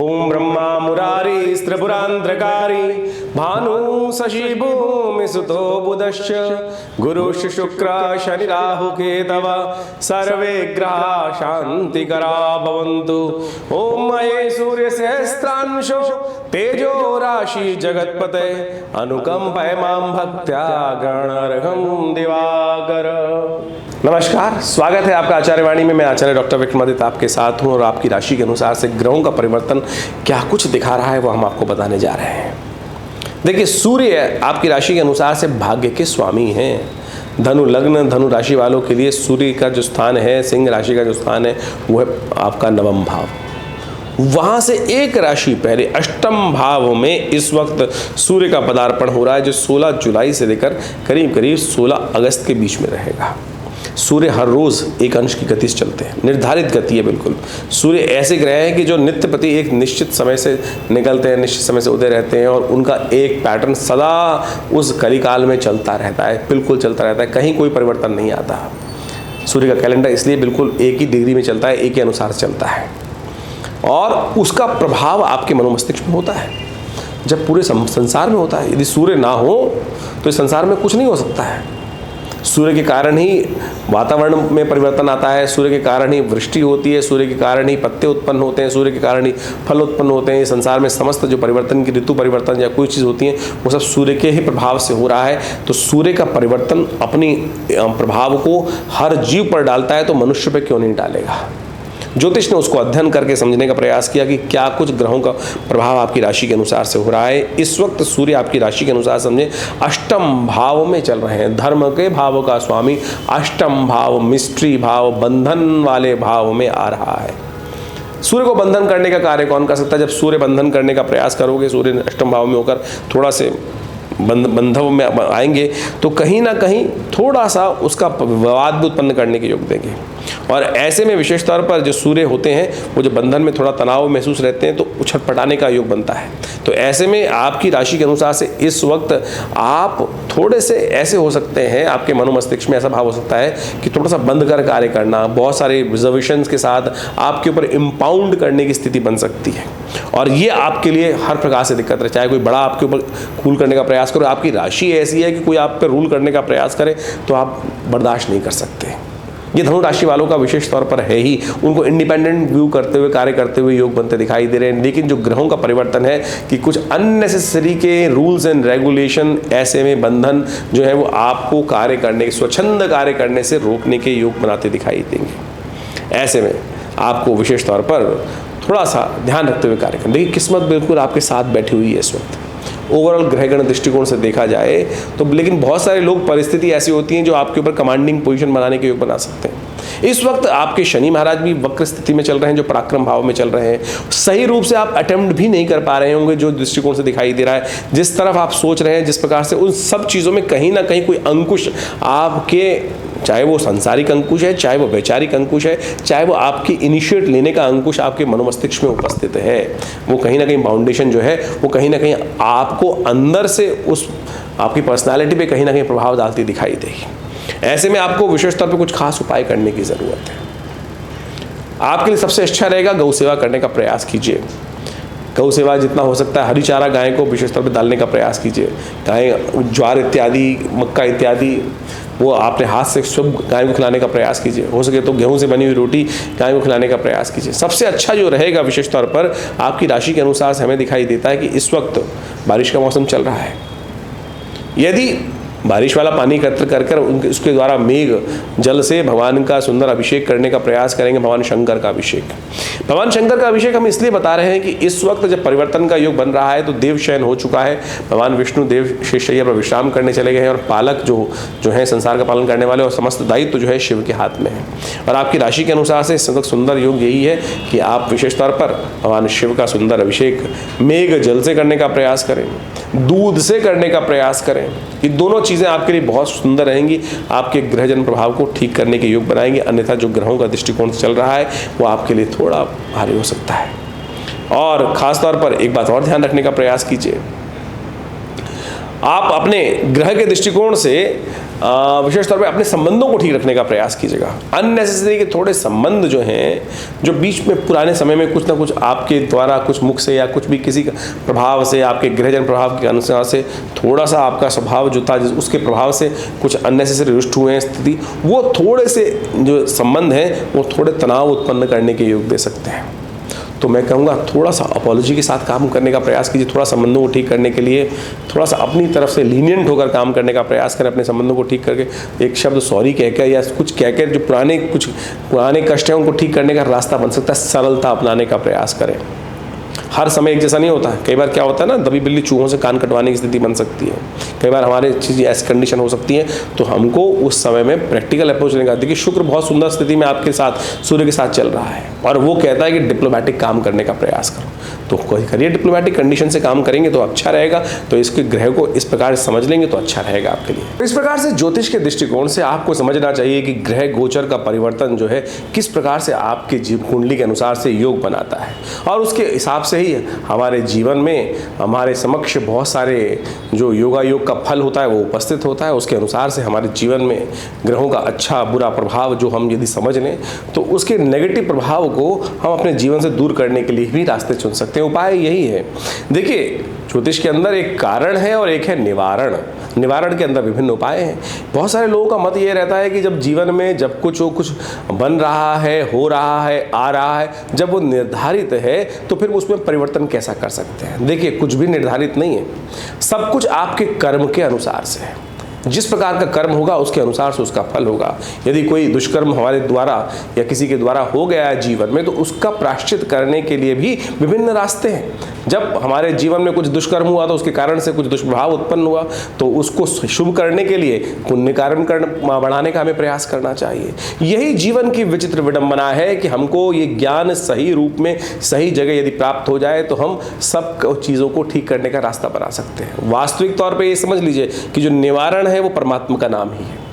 ओम ब्रह्मा मुरारी त्रिपुरांतकारी भानु शशि भूमि सुतो बुधश्च गुरुश्च शुक्र शनि राहु केतव सर्वे ग्रहा शांतिकरा भवन्तु। ओम मये सूर्य सहस्त्रांशो तेजो राशि जगत्पते अनुकंपय मां भक्त्या गणर्घं दिवाकर। नमस्कार, स्वागत है आपका आचार्य वाणी में। मैं आचार्य डॉक्टर विक्रमादित्य आपके साथ हूं और आपकी राशि के अनुसार से ग्रहों का परिवर्तन क्या कुछ दिखा रहा है वो हम आपको बताने जा रहे हैं। देखिए, सूर्य आपकी राशि के अनुसार से भाग्य के स्वामी हैं। धनु लग्न धनु राशि वालों के लिए सूर्य का जो स्थान है, सिंह राशि का जो स्थान है, वो है आपका नवम भाव। वहां से एक राशि पहले अष्टम भाव में इस वक्त सूर्य का पदार्पण हो रहा है, जो 16 जुलाई से लेकर करीब करीब 16 अगस्त के बीच में रहेगा। सूर्य हर रोज एक अंश की गति से चलते हैं, निर्धारित गति है बिल्कुल। सूर्य ऐसे ग्रह हैं कि जो नित्य प्रति एक निश्चित समय से निकलते हैं, निश्चित समय से उदय रहते हैं और उनका एक पैटर्न सदा उस कलिकाल में चलता रहता है, बिल्कुल चलता रहता है, कहीं कोई परिवर्तन नहीं आता। सूर्य का कैलेंडर इसलिए बिल्कुल एक ही डिग्री में चलता है, एक ही अनुसार चलता है और उसका प्रभाव आपके मनोमस्तिष्क में होता है, जब पूरे संसार में होता है। यदि सूर्य ना हो तो इस संसार में कुछ नहीं हो सकता है। सूर्य के कारण ही वातावरण में परिवर्तन आता है, सूर्य के कारण ही वृष्टि होती है, सूर्य के कारण ही पत्ते उत्पन्न होते हैं, सूर्य के कारण ही फल उत्पन्न होते हैं। संसार में समस्त जो परिवर्तन की ऋतु परिवर्तन या कोई चीज़ होती है वो सब सूर्य के ही प्रभाव से हो रहा है। तो सूर्य का परिवर्तन अपनी प्रभाव को हर जीव पर डालता है, तो मनुष्य पर क्यों नहीं डालेगा। ज्योतिष ने उसको अध्ययन करके समझने का प्रयास किया कि क्या कुछ ग्रहों का प्रभाव आपकी राशि के अनुसार से हो रहा है। इस वक्त सूर्य आपकी राशि के अनुसार समझे अष्टम भाव में चल रहे हैं। धर्म के भाव का स्वामी अष्टम भाव, मिस्ट्री भाव, बंधन वाले भाव में आ रहा है। सूर्य को बंधन करने का कार्य कौन कर सकता है। जब सूर्य बंधन करने का प्रयास करोगे, सूर्य अष्टम भाव में होकर थोड़ा से बंधव में आएंगे, तो कहीं ना कहीं थोड़ा सा उसका विवाद भी उत्पन्न करने के योग देंगे। और ऐसे में विशेष तौर पर जो सूर्य होते हैं वो जो बंधन में थोड़ा तनाव महसूस रहते हैं, तो छटपटाने का योग बनता है। तो ऐसे में आपकी राशि के अनुसार से इस वक्त आप थोड़े से ऐसे हो सकते हैं, आपके मनोमस्तिष्क में ऐसा भाव हो सकता है कि थोड़ा सा बंद कर कार्य करना, बहुत सारे रिजर्वेशंस के साथ आपके ऊपर इम्पाउंड करने की स्थिति बन सकती है। और ये आपके लिए हर प्रकार से दिक्कत है। चाहे कोई बड़ा आपके ऊपर रूल करने का प्रयास करो, आपकी राशि ऐसी है कि कोई आप पर रूल करने का प्रयास करे तो आप बर्दाश्त नहीं कर सकते। ये धनु राशि वालों का विशेष तौर पर है ही। उनको इंडिपेंडेंट व्यू करते हुए, कार्य करते हुए योग बनते दिखाई दे रहे हैं। लेकिन जो ग्रहों का परिवर्तन है कि कुछ अननेसेसरी के रूल्स एंड रेगुलेशन, ऐसे में बंधन जो है वो आपको कार्य करने, स्वच्छंद कार्य करने से रोकने के योग बनाते दिखाई देंगे। ऐसे में आपको विशेष तौर पर थोड़ा सा ध्यान रखते हुए कार्य करना। देखिए, किस्मत बिल्कुल आपके साथ बैठी हुई है इस वक्त ओवरऑल ग्रहगण दृष्टिकोण से देखा जाए तो। लेकिन बहुत सारे लोग, परिस्थिति ऐसी होती हैं जो आपके ऊपर कमांडिंग पोजीशन बनाने के योग बना सकते हैं। इस वक्त आपके शनि महाराज भी वक्र स्थिति में चल रहे हैं, जो पराक्रम भाव में चल रहे हैं। सही रूप से आप अटेम्प्ट भी नहीं कर पा रहे होंगे, जो दृष्टिकोण से दिखाई दे रहा है। जिस तरफ आप सोच रहे हैं, जिस प्रकार से, उन सब चीज़ों में कहीं ना कहीं कोई अंकुश आपके, चाहे वो सांसारिक अंकुश है, चाहे वो वैचारिक अंकुश है, चाहे वो आपकी इनिशिएट लेने का अंकुश आपके मनोमस्तिष्क में उपस्थित है, वो कहीं ना कहीं बाउंडेशन जो है वो कहीं ना कहीं आपको अंदर से उस आपकी पर्सनालिटी पे कहीं ना कहीं प्रभाव डालती दिखाई देगी। ऐसे में आपको विशेष तौर पे कुछ खास उपाय करने की ज़रूरत है। आपके लिए सबसे अच्छा रहेगा गौ सेवा करने का प्रयास कीजिए। गौ सेवा जितना हो सकता है, हरी चारा गाय को विशेष तौर पर डालने का प्रयास कीजिए। गाय ज्वार इत्यादि, मक्का इत्यादि वो आपने हाथ से शुभ गाय को खिलाने का प्रयास कीजिए। हो सके तो गेहूं से बनी हुई रोटी गाय को खिलाने का प्रयास कीजिए। सबसे अच्छा जो रहेगा विशेष तौर पर आपकी राशि के अनुसार से हमें दिखाई देता है कि इस वक्त बारिश का मौसम चल रहा है। यदि बारिश वाला पानी एकत्र कर उसके द्वारा मेघ जल से भगवान का सुंदर अभिषेक करने का प्रयास करेंगे, भगवान शंकर का अभिषेक। भगवान शंकर का अभिषेक हम इसलिए बता रहे हैं कि इस वक्त जब परिवर्तन का योग बन रहा है तो देव शयन हो चुका है। भगवान विष्णु देव शेषशय्या पर विश्राम करने चले गए हैं और पालक जो है संसार का पालन करने वाले, और समस्त दायित्व जो है शिव के हाथ में है। और आपकी राशि के अनुसार से सुंदर योग यही है कि आप विशेष तौर पर भगवान शिव का सुंदर अभिषेक मेघ जल से करने का प्रयास करें, दूध से करने का प्रयास करें। ये दोनों चीज़ें आपके लिए बहुत सुंदर रहेंगी, आपके ग्रहजन प्रभाव को ठीक करने के योग बनाएंगे। अन्यथा जो ग्रहों का दृष्टिकोण चल रहा है वो आपके लिए थोड़ा भारी हो सकता है। और ख़ास तौर पर एक बात और ध्यान रखने का प्रयास कीजिए, आप अपने ग्रह के दृष्टिकोण से विशेष तौर पे अपने संबंधों को ठीक रखने का प्रयास कीजिएगा। अननेसेसरी के थोड़े संबंध जो हैं, जो बीच में पुराने समय में कुछ ना कुछ आपके द्वारा कुछ मुख से या कुछ भी किसी का प्रभाव से, आपके ग्रहजन प्रभाव के अनुसार से थोड़ा सा आपका स्वभाव जो था उसके प्रभाव से कुछ अननेसेसरी रुष्ट हुए हैं स्थिति, वो थोड़े से जो संबंध हैं वो थोड़े तनाव उत्पन्न करने के योग दे सकते हैं। तो मैं कहूँगा थोड़ा सा अपॉलॉजी के साथ काम करने का प्रयास कीजिए। थोड़ा संबंधों को ठीक करने के लिए थोड़ा सा अपनी तरफ से लीनियंट होकर काम करने का प्रयास करें। अपने संबंधों को ठीक करके एक शब्द सॉरी कहकर या कुछ कहकर जो पुराने कष्ट हैं उनको ठीक करने का रास्ता बन सकता है। सरलता अपनाने का प्रयास करें। हर समय एक जैसा नहीं होता है। कई बार क्या होता है ना, दबी बिल्ली चूहों से कान कटवाने की स्थिति बन सकती है। कई बार हमारे चीज़ ऐसी कंडीशन हो सकती है, तो हमको उस समय में प्रैक्टिकल अप्रोच लेने का। देखिए शुक्र बहुत सुंदर स्थिति में आपके साथ सूर्य के साथ चल रहा है और वो कहता है कि डिप्लोमेटिक काम करने का प्रयास करो, तो करिए डिप्लोमेटिक कंडीशन से काम करेंगे तो अच्छा रहेगा। तो इसके ग्रह को इस प्रकार से समझ लेंगे तो अच्छा रहेगा आपके लिए। इस प्रकार से ज्योतिष के दृष्टिकोण से आपको समझना चाहिए कि ग्रह गोचर का परिवर्तन जो है किस प्रकार से आपके जीवन कुंडली के अनुसार से योग बनाता है, और उसके हिसाब से ही हमारे जीवन में हमारे समक्ष बहुत सारे जो योगा योग का फल होता है वो उपस्थित होता है। उसके अनुसार से हमारे जीवन में ग्रहों का अच्छा बुरा प्रभाव जो हम यदि समझ लें तो उसके नेगेटिव प्रभाव को हम अपने जीवन से दूर करने के लिए भी रास्ते चुन सकते हैं। उपाय यही है। देखिए ज्योतिष के अंदर एक कारण है और एक है निवारण। निवारण के अंदर विभिन्न उपाय हैं। बहुत सारे लोगों का मत ये रहता है कि जब जीवन में जब कुछ बन रहा है, हो रहा है, आ रहा है, जब वो निर्धारित है तो फिर उसमें परिवर्तन कैसा कर सकते हैं। देखिए कुछ भी निर्धारित नहीं है, सब कुछ आपके कर्म के अनुसार से है। जिस प्रकार का कर्म होगा उसके अनुसार से उसका फल होगा। यदि कोई दुष्कर्म हमारे द्वारा या किसी के द्वारा हो गया है जीवन में, तो उसका प्रायश्चित करने के लिए भी विभिन्न रास्ते हैं। जब हमारे जीवन में कुछ दुष्कर्म हुआ तो उसके कारण से कुछ दुष्प्रभाव उत्पन्न हुआ, तो उसको शुभ करने के लिए पुण्य कर्म बढ़ाने का हमें प्रयास करना चाहिए। यही जीवन की विचित्र विडंबना है कि हमको ये ज्ञान सही रूप में सही जगह यदि प्राप्त हो जाए तो हम सब चीज़ों को ठीक करने का रास्ता बना सकते हैं। वास्तविक तौर पर ये समझ लीजिए कि जो निवारण है वो परमात्मा का नाम ही है।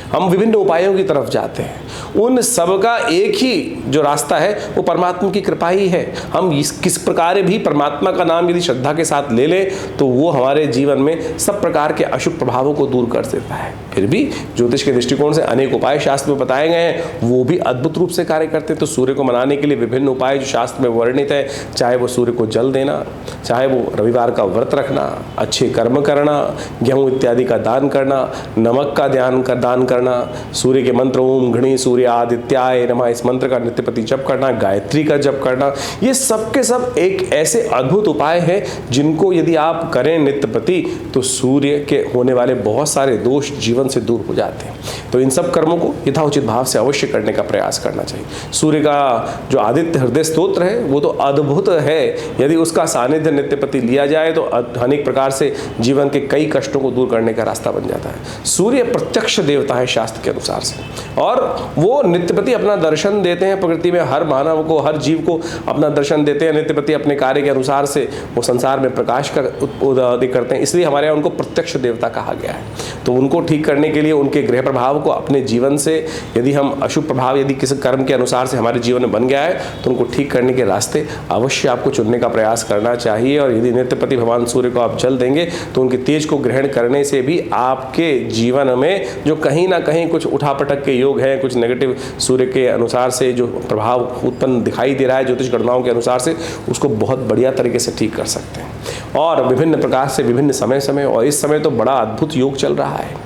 हम विभिन्न उपायों की तरफ जाते हैं, उन सब का एक ही जो रास्ता है वो परमात्मा की कृपा ही है। हम किस प्रकार भी परमात्मा का नाम यदि श्रद्धा के साथ ले लें तो वो हमारे जीवन में सब प्रकार के अशुभ प्रभावों को दूर कर देता है। फिर भी ज्योतिष के दृष्टिकोण से अनेक उपाय शास्त्र में बताए गए हैं, वो भी अद्भुत रूप से कार्य करते हैं। तो सूर्य को मनाने के लिए विभिन्न उपाय जो शास्त्र में वर्णित है, चाहे वो सूर्य को जल देना, चाहे वो रविवार का व्रत रखना, अच्छे कर्म करना, गेहूँ इत्यादि का दान करना, नमक का दान करना, सूर्य के मंत्र ओम घृणी सूर्य आदित्याय नमः इस मंत्र का नित्यप्रति जप करना, गायत्री का जप करना, ये सब के सब एक ऐसे अद्भुत उपाय हैं जिनको यदि आप करें नित्यप्रति तो सूर्य के होने वाले बहुत सारे दोष जीवन से दूर हो जाते हैं। तो इन सब कर्मों को यथाउचित भाव से अवश्य करने का प्रयास करना चाहिए। सूर्य का जो आदित्य हृदय स्तोत्र है वो तो अद्भुत है। यदि उसका सानिध्य नित्यप्रति लिया जाए तो अनेक प्रकार से जीवन के कई कष्टों को दूर करने का रास्ता बन जाता है। सूर्य प्रत्यक्ष देवता है शास्त्र के अनुसार से, और वो नित्यप्रति अपना दर्शन देते हैं प्रकृति में, हर मानव को, हर जीव को अपना दर्शन देते हैं नित्यप्रति। अपने कार्य के अनुसार से वो संसार में प्रकाश का उत्पत्ति करते हैं, इसलिए हमारे यहाँ उनको प्रत्यक्ष देवता कहा गया है। तो उनको ठीक करने के लिए उनके ग्रह प्रभाव को अपने जीवन से यदि हम अशुभ प्रभाव यदि किसी कर्म के अनुसार से हमारे जीवन में बन गया है तो उनको ठीक करने के रास्ते अवश्य आपको चुनने का प्रयास करना चाहिए। और यदि नित्यप्रति भगवान सूर्य को आप जल देंगे तो उनके तेज को ग्रहण करने से भी आपके जीवन में जो कहीं ना कहीं कुछ उठापटक के योग हैं, कुछ नेगेटिव सूर्य के अनुसार से जो प्रभाव उत्पन्न दिखाई दे रहा है ज्योतिष गणनाओं के अनुसार से, उसको बहुत बढ़िया तरीके से ठीक कर सकते हैं। और विभिन्न प्रकार से विभिन्न समय और इस समय तो बड़ा अद्भुत योग चल रहा है।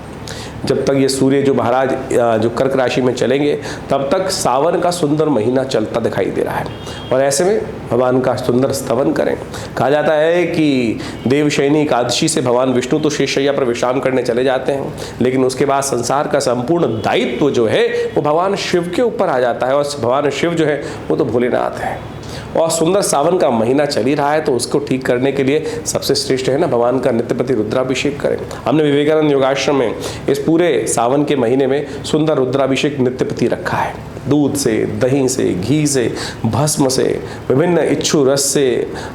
जब तक ये सूर्य जो महाराज जो कर्क राशि में चलेंगे तब तक सावन का सुंदर महीना चलता दिखाई दे रहा है, और ऐसे में भगवान का सुंदर स्तवन करें। कहा जाता है कि देवशयनी एकादशी से भगवान विष्णु तो शेषशैया पर विश्राम करने चले जाते हैं, लेकिन उसके बाद संसार का संपूर्ण दायित्व जो है वो भगवान शिव के ऊपर आ जाता है, और भगवान शिव जो है वो तो भोलेनाथ है। और सुंदर सावन का महीना चल ही रहा है, तो उसको ठीक करने के लिए सबसे श्रेष्ठ है ना भगवान का नित्यप्रति रुद्राभिषेक करें। हमने विवेकानंद योगाश्रम में इस पूरे सावन के महीने में सुंदर रुद्राभिषेक नित्यप्रति रखा है। दूध से, दही से, घी से, भस्म से, विभिन्न इच्छु रस से,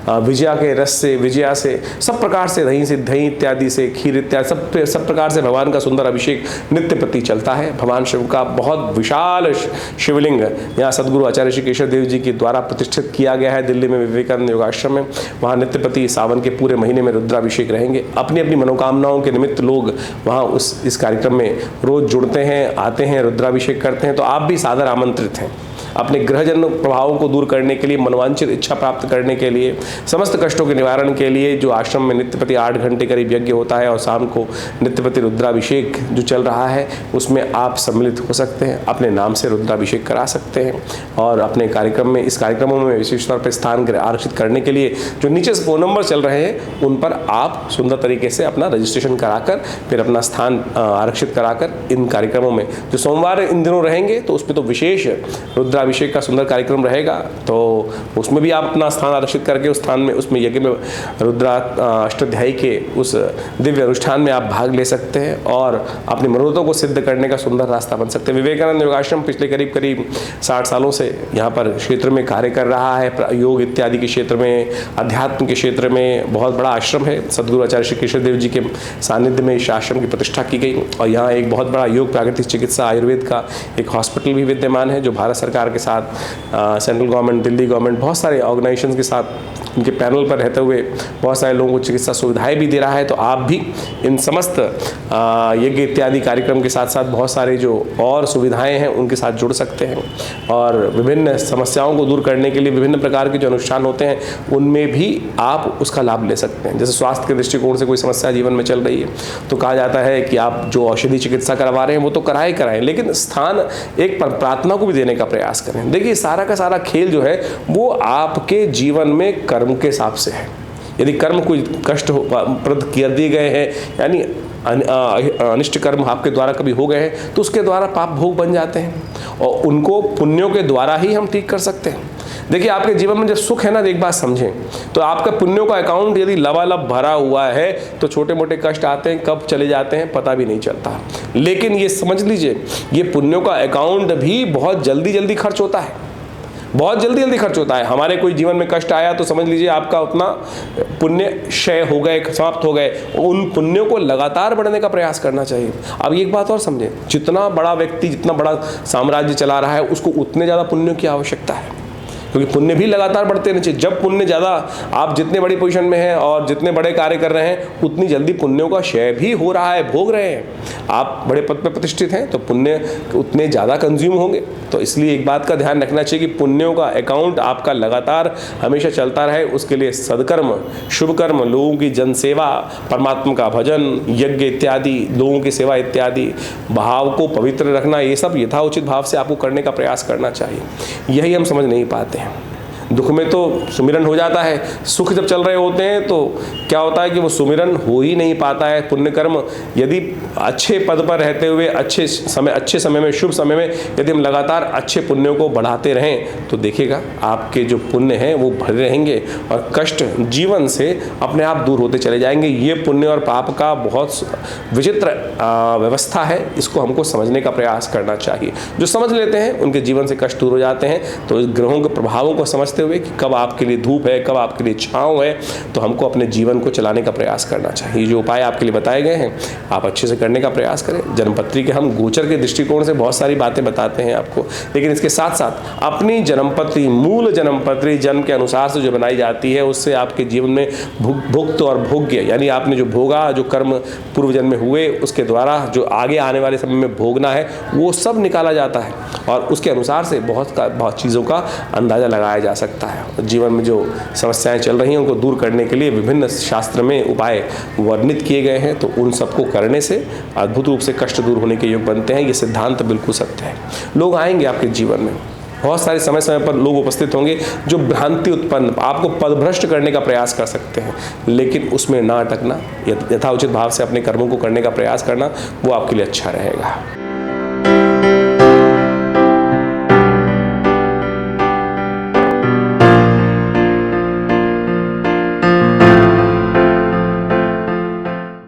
विजया के रस से, विजया से, सब प्रकार से, दही से, दही इत्यादि से, खीर इत्यादि सब प्रकार से भगवान का सुंदर अभिषेक नित्य प्रति चलता है। भगवान शिव का बहुत विशाल शिवलिंग यहाँ सदगुरु आचार्य श्री केशव देव जी के द्वारा प्रतिष्ठित किया गया है दिल्ली में विवेकानंद योगाश्रम में। वहाँ नित्य प्रति सावन के पूरे महीने में रुद्राभिषेक रहेंगे। अपनी अपनी मनोकामनाओं के निमित्त लोग वहाँ इस कार्यक्रम में रोज जुड़ते हैं, आते हैं, रुद्राभिषेक करते हैं। तो आप भी सादर आमंत्रित हैं। अपने ग्रहजन्य प्रभावों को दूर करने के लिए, मनोवांछित इच्छा प्राप्त करने के लिए, समस्त कष्टों के निवारण के लिए जो आश्रम में नित्य प्रति 8 घंटे करीब यज्ञ होता है और शाम को नित्य प्रति रुद्राभिषेक जो चल रहा है उसमें आप सम्मिलित हो सकते हैं। अपने नाम से रुद्राभिषेक करा सकते हैं और अपने कार्यक्रम में, इस कार्यक्रमों में विशेष तौर पर स्थान आरक्षित करने के लिए जो नीचे फ़ोन नंबर चल रहे हैं उन पर आप सुंदर तरीके से अपना रजिस्ट्रेशन कराकर फिर अपना स्थान आरक्षित कराकर इन कार्यक्रमों में जो सोमवार इन दिनों रहेंगे तो उसमें तो विशेष रुद्राभिषेक का सुंदर कार्यक्रम रहेगा। तो उसमें भी आप अपना स्थान आरक्षित करके उस स्थान में, उसमें यज्ञ में रुद्रा अष्टाध्यायी के उस दिव्य अनुष्ठान में आप भाग ले सकते हैं और अपनी मनोरथों को सिद्ध करने का सुंदर रास्ता बन सकते हैं। विवेकानंद योगाश्रम पिछले करीब 60 सालों से यहाँ पर क्षेत्र में कार्य कर रहा है। योग इत्यादि के क्षेत्र में, अध्यात्म के क्षेत्र में बहुत बड़ा आश्रम है। सदगुरु आचार्य श्री केशव देव जी के सानिध्य में इस आश्रम की प्रतिष्ठा की गई और यहाँ एक बहुत बड़ा योग, प्राकृतिक चिकित्सा, आयुर्वेद का एक हॉस्पिटल भी विद्यमान है जो भारत सरकार के साथ, सेंट्रल गवर्नमेंट, दिल्ली गवर्नमेंट, बहुत सारे ऑर्गेनाइजेशंस के साथ उनके पैनल पर रहते हुए बहुत सारे लोगों को चिकित्सा सुविधाएं भी दे रहा है। तो आप भी इन समस्त यज्ञ इत्यादि कार्यक्रम के साथ साथ बहुत सारे जो और सुविधाएं हैं उनके साथ जुड़ सकते हैं और विभिन्न समस्याओं को दूर करने के लिए विभिन्न प्रकार के जो अनुष्ठान होते हैं उनमें भी आप उसका लाभ ले सकते हैं। जैसे स्वास्थ्य के दृष्टिकोण से कोई समस्या जीवन में चल रही है तो कहा जाता है कि आप जो औषधि चिकित्सा करवा रहे हैं वो तो कराएं, लेकिन स्थान एक प्रार्थना को भी देने का प्रयास करें। देखिए, सारा का सारा खेल जो है वो आपके जीवन में कर्म के हिसाब से है। यदि कर्म कोई कष्ट प्रद कर दिए गए हैं, यानी अनिष्ट कर्म आपके द्वारा कभी हो गए हैं तो उसके द्वारा पाप भोग बन जाते हैं और उनको पुण्यों के द्वारा ही हम ठीक कर सकते हैं। देखिए, आपके जीवन में जब सुख है ना, एक बात समझें, तो आपका पुण्यों का अकाउंट यदि लबालब भरा हुआ है तो छोटे मोटे कष्ट आते हैं, कब चले जाते हैं पता भी नहीं चलता। लेकिन ये समझ लीजिए, ये पुण्यों का अकाउंट भी बहुत जल्दी खर्च होता है, बहुत जल्दी खर्च होता है। हमारे कोई जीवन में कष्ट आया तो समझ लीजिए आपका उतना पुण्य क्षय हो गए, समाप्त हो गए। उन पुण्यों को लगातार बढ़ने का प्रयास करना चाहिए। अब एक बात और समझें, जितना बड़ा व्यक्ति, जितना बड़ा साम्राज्य चला रहा है उसको उतने ज़्यादा पुण्यों की आवश्यकता है, क्योंकि पुण्य भी लगातार बढ़ते रहने चाहिए। जब पुण्य ज़्यादा, आप जितने बड़ी पोजीशन में हैं और जितने बड़े कार्य कर रहे हैं उतनी जल्दी पुण्यों का क्षय भी हो रहा है, भोग रहे हैं। आप बड़े पद पर प्रतिष्ठित हैं तो पुण्य उतने ज़्यादा कंज्यूम होंगे। तो इसलिए एक बात का ध्यान रखना चाहिए कि पुण्यों का अकाउंट आपका लगातार हमेशा चलता रहे। उसके लिए सदकर्म, शुभ कर्म, लोगों की जनसेवा, परमात्मा का भजन, यज्ञ इत्यादि, लोगों की सेवा इत्यादि, भाव को पवित्र रखना, ये सब यथाउचित भाव से आपको करने का प्रयास करना चाहिए। यही हम समझ नहीं पाते हैं। दुख में तो सुमिरन हो जाता है, सुख जब चल रहे होते हैं तो क्या होता है कि वो सुमिरन हो ही नहीं पाता है। पुण्य कर्म यदि अच्छे पद पर रहते हुए अच्छे समय में, शुभ समय में यदि हम लगातार अच्छे पुण्यों को बढ़ाते रहें तो देखिएगा आपके जो पुण्य हैं वो भरे रहेंगे और कष्ट जीवन से अपने आप दूर होते चले जाएंगे। ये पुण्य और पाप का बहुत विचित्र व्यवस्था है, इसको हमको समझने का प्रयास करना चाहिए। जो समझ लेते हैं उनके जीवन से कष्ट दूर हो जाते हैं। तो इस ग्रहों के प्रभावों को समझते हुए कि कब आपके लिए धूप है, कब आपके लिए छांव है, तो हमको अपने जीवन को चलाने का प्रयास करना चाहिए। जो उपाय आपके लिए बताए गए हैं आप अच्छे से करने का प्रयास करें। जन्मपत्री के हम गोचर के दृष्टिकोण से बहुत सारी बातें बताते हैं आपको, लेकिन इसके साथ साथ अपनी जन्मपत्री, मूल जन्मपत्री जन्म के अनुसार से जो बनाई जाती है उससे आपके जीवन में भुक्त और भोग्य, यानी आपने जो भोगा, जो कर्म पूर्व जन्म में हुए उसके द्वारा जो आगे आने वाले समय में भोगना है वो सब निकाला जाता है और उसके अनुसार से बहुत चीज़ों का अंदाज़ा लगाया जा सकता है। जीवन में जो समस्याएं चल रही हैं उनको दूर करने के लिए विभिन्न शास्त्र में उपाय वर्णित किए गए हैं। तो उन सबको करने से अद्भुत रूप से कष्ट दूर होने के योग बनते हैं। ये सिद्धांत बिल्कुल सत्य है। लोग आएंगे आपके जीवन में, बहुत सारे समय पर लोग उपस्थित होंगे जो भ्रांति उत्पन्न, आपको पदभ्रष्ट करने का प्रयास कर सकते हैं, लेकिन उसमें ना अटकना, यथाउचित भाव से अपने कर्मों को करने का प्रयास करना वो आपके लिए अच्छा रहेगा।